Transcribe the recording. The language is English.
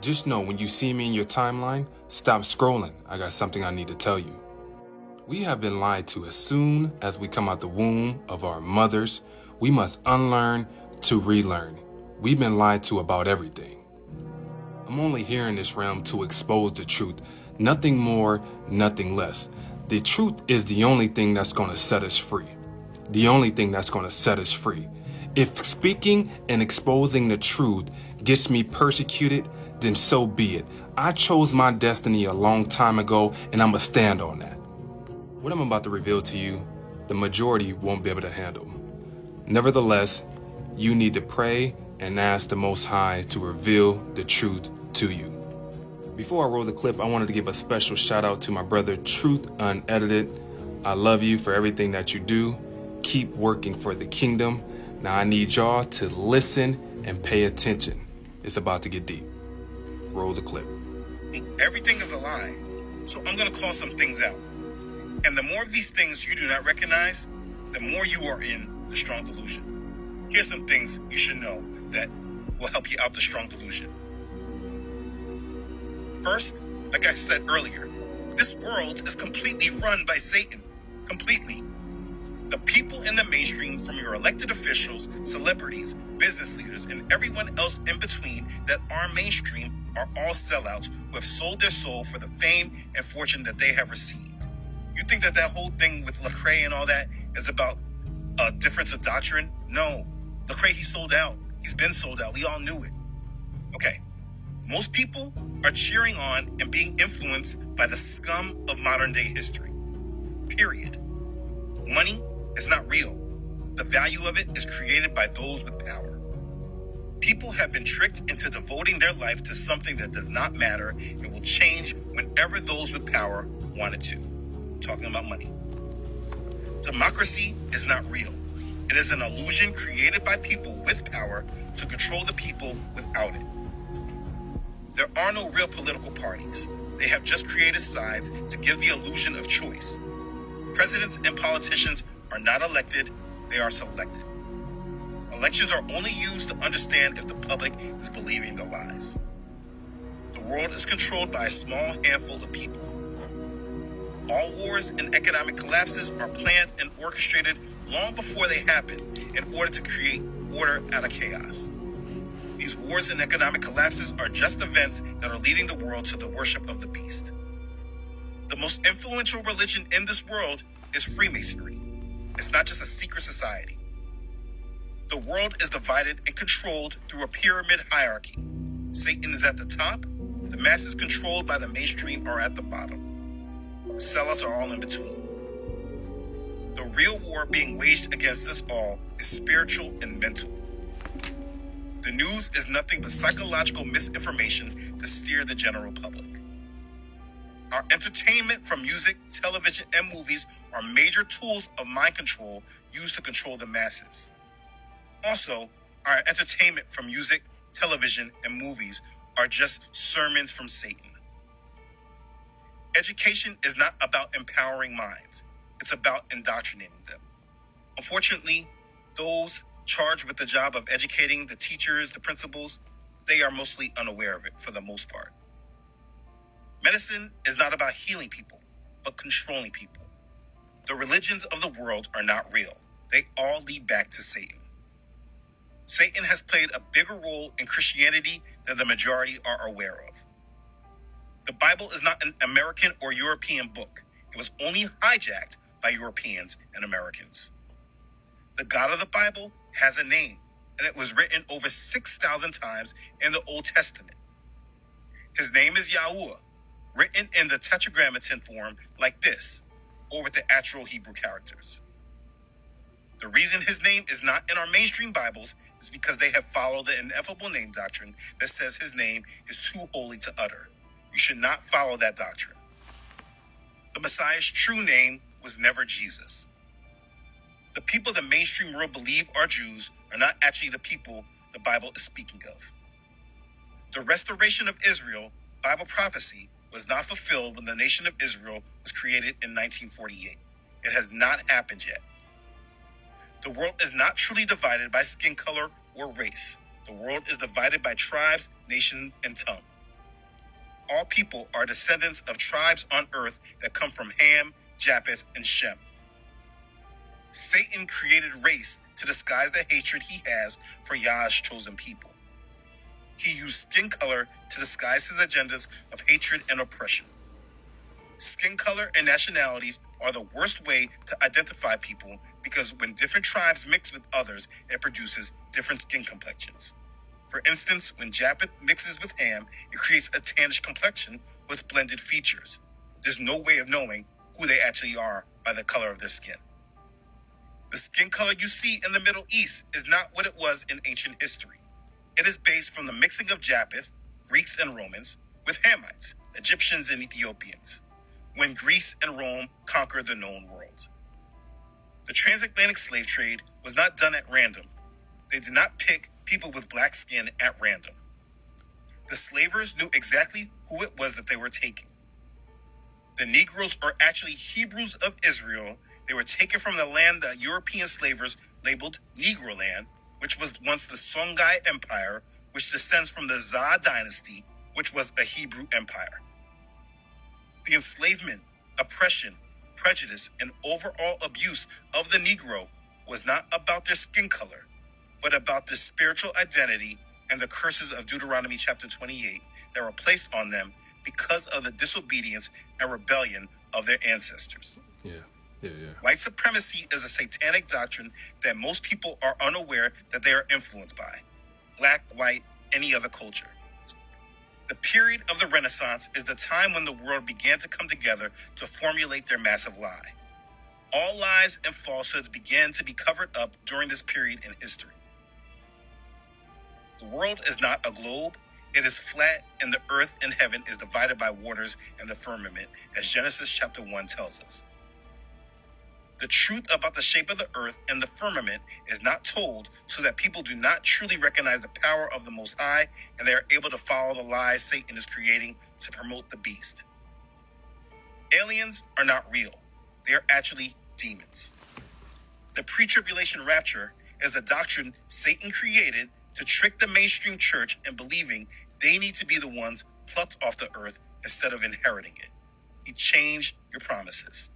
Just know when you see me in your timeline, stop scrolling. I got something I need to tell you. We have been lied to as soon as we come out the womb of our mothers. We must unlearn to relearn. We've been lied to about everything. I'm only here in this realm to expose the truth. Nothing more, nothing less. The truth is the only thing that's going to set us free. The only thing that's going to set us free. If speaking and exposing the truth gets me persecuted, then so be it. I chose my destiny a long time ago, and I'm going to stand on that. What I'm about to reveal to you, the majority won't be able to handle. Nevertheless, you need to pray and ask the Most High to reveal the truth to you. Before I roll the clip, I wanted to give a special shout out to my brother, Truth Unedited. I love you for everything that you do. Keep working for the kingdom. Now I need y'all to listen and pay attention. It's about to get deep. Roll the clip. Everything is a lie, so I'm going to call some things out. And the more of these things you do not recognize, the more you are in the strong delusion. Here's some things you should know that will help you out the strong delusion. First, like I said earlier, this world is completely run by Satan. Completely. The people in the mainstream, from your elected officials, celebrities, business leaders, and everyone else in between that are mainstream, are all sellouts who have sold their soul for the fame and fortune that they have received. You think that whole thing with Lecrae and all that is about a difference of doctrine? No. Lecrae, he sold out. He's been sold out. We all knew it. Okay. Most people are cheering on and being influenced by the scum of modern day history. Period. Money is not real. The value of it is created by those with power. People have been tricked into devoting their life to something that does not matter and will change whenever those with power want it to. Talking about money. Democracy is not real. It is an illusion created by people with power to control the people without it. There are no real political parties. They have just created sides to give the illusion of choice. Presidents and politicians are not elected, they are selected. Elections are only used to understand if the public is believing the lies. The world is controlled by a small handful of people. All wars and economic collapses are planned and orchestrated long before they happen in order to create order out of chaos. These wars and economic collapses are just events that are leading the world to the worship of the beast. The most influential religion in this world is Freemasonry. It's not just a secret society. The world is divided and controlled through a pyramid hierarchy. Satan is at the top, the masses controlled by the mainstream are at the bottom. The sellouts are all in between. The real war being waged against us all is spiritual and mental. The news is nothing but psychological misinformation to steer the general public. Our entertainment from music, television, and movies are major tools of mind control used to control the masses. Also, our entertainment from music, television, and movies are just sermons from Satan. Education is not about empowering minds. It's about indoctrinating them. Unfortunately, those charged with the job of educating the teachers, the principals, they are mostly unaware of it for the most part. Medicine is not about healing people, but controlling people. The religions of the world are not real. They all lead back to Satan. Satan has played a bigger role in Christianity than the majority are aware of. The Bible is not an American or European book. It was only hijacked by Europeans and Americans. The God of the Bible has a name, and it was written over 6,000 times in the Old Testament. His name is Yahuwah, written in the tetragrammaton form like this, or with the actual Hebrew characters. The reason his name is not in our mainstream Bibles is because they have followed the ineffable name doctrine that says his name is too holy to utter. You should not follow that doctrine. The Messiah's true name was never Jesus. The people the mainstream world believe are Jews are not actually the people the Bible is speaking of. The restoration of Israel, Bible prophecy, was not fulfilled when the nation of Israel was created in 1948. It has not happened yet. The world is not truly divided by skin color or race. The world is divided by tribes, nation, and tongue. all people are descendants of tribes on earth that come from Ham, Japheth, and Shem. Satan created race to disguise the hatred he has for Yah's chosen people. He used skin color to disguise his agendas of hatred and oppression. Skin color and nationalities are the worst way to identify people because when different tribes mix with others, it produces different skin complexions. For instance, when Japheth mixes with Ham, it creates a tannish complexion with blended features. There's no way of knowing who they actually are by the color of their skin. The skin color you see in the Middle East is not what it was in ancient history. It is based from the mixing of Japheth, Greeks and Romans, with Hamites, Egyptians and Ethiopians, when Greece and Rome conquered the known world. The transatlantic slave trade was not done at random. They did not pick people with black skin at random. The slavers knew exactly who it was that they were taking. The Negroes are actually Hebrews of Israel. They were taken from the land the European slavers labeled Negro land, which was once the Songhai Empire, which descends from the Zhou dynasty, which was a Hebrew empire. The enslavement, oppression, prejudice, and overall abuse of the Negro was not about their skin color, but about their spiritual identity and the curses of Deuteronomy chapter 28 that were placed on them because of the disobedience and rebellion of their ancestors. Yeah. White supremacy is a satanic doctrine that most people are unaware that they are influenced by. Black, white, any other culture. The period of the Renaissance is the time when the world began to come together to formulate their massive lie. All lies and falsehoods began to be covered up during this period in history. The world is not a globe. It is flat, and the earth and heaven is divided by waters and the firmament, as Genesis chapter 1 tells us. The truth about the shape of the earth and the firmament is not told so that people do not truly recognize the power of the Most High and they are able to follow the lies Satan is creating to promote the beast. Aliens are not real. They are actually demons. The pre-tribulation rapture is a doctrine Satan created to trick the mainstream church in believing they need to be the ones plucked off the earth instead of inheriting it. He changed your promises.